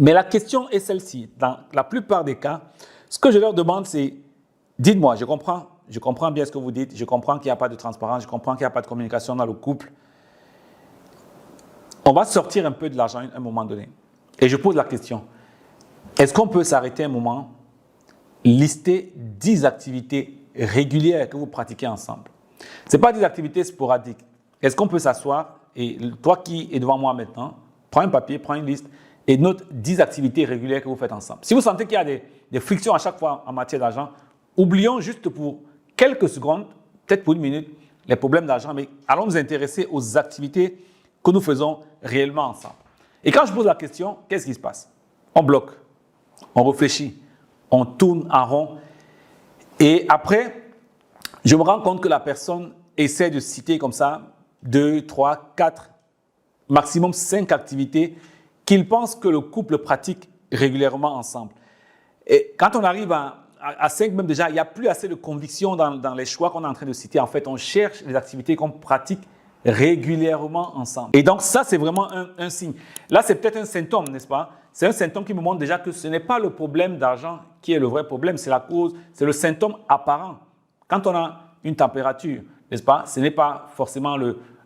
Mais la question est celle-ci. Dans la plupart des cas, ce que je leur demande, c'est dites-moi, je comprends bien ce que vous dites, je comprends qu'il n'y a pas de transparence, je comprends qu'il n'y a pas de communication dans le couple. On va sortir un peu de l'argent à un moment donné. Et je pose la question, est-ce qu'on peut s'arrêter un moment, lister 10 activités régulières que vous pratiquez ensemble? Ce n'est pas des activités sporadiques. Est-ce qu'on peut s'asseoir et toi qui es devant moi maintenant, prends un papier, prends une liste et note 10 activités régulières que vous faites ensemble. Si vous sentez qu'il y a des frictions à chaque fois en matière d'argent, oublions juste pour quelques secondes, peut-être pour une minute, les problèmes d'argent, mais allons nous intéresser aux activités que nous faisons réellement ensemble. Et quand je pose la question, qu'est-ce qui se passe? On bloque, on réfléchit, on tourne en rond. Et après, je me rends compte que la personne essaie de citer comme ça 2, 3, 4, maximum 5 activités qu'il pense que le couple pratique régulièrement ensemble. Et quand on arrive à 5 même déjà, il n'y a plus assez de conviction dans les choix qu'on est en train de citer. En fait, on cherche les activités qu'on pratique régulièrement ensemble. Et donc ça, c'est vraiment un signe. Là, c'est peut-être un symptôme, n'est-ce pas? C'est un symptôme qui me montre déjà que ce n'est pas le problème d'argent qui est le vrai problème, c'est la cause, c'est le symptôme apparent. Quand on a une température, n'est-ce pas? Ce n'est pas forcément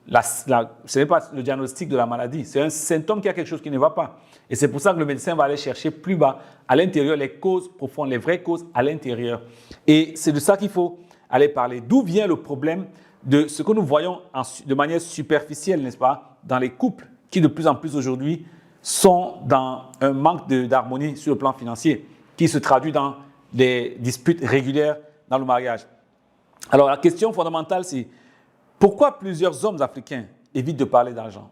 ce n'est pas le diagnostic de la maladie, c'est un symptôme qu'il y a quelque chose qui ne va pas. Et c'est pour ça que le médecin va aller chercher plus bas, à l'intérieur, les causes profondes, les vraies causes à l'intérieur. Et c'est de ça qu'il faut aller parler. D'où vient le problème de ce que nous voyons de manière superficielle, n'est-ce pas, dans les couples qui de plus en plus aujourd'hui sont dans un manque d'harmonie sur le plan financier, qui se traduit dans des disputes régulières dans le mariage. Alors la question fondamentale, c'est pourquoi plusieurs hommes africains évitent de parler d'argent?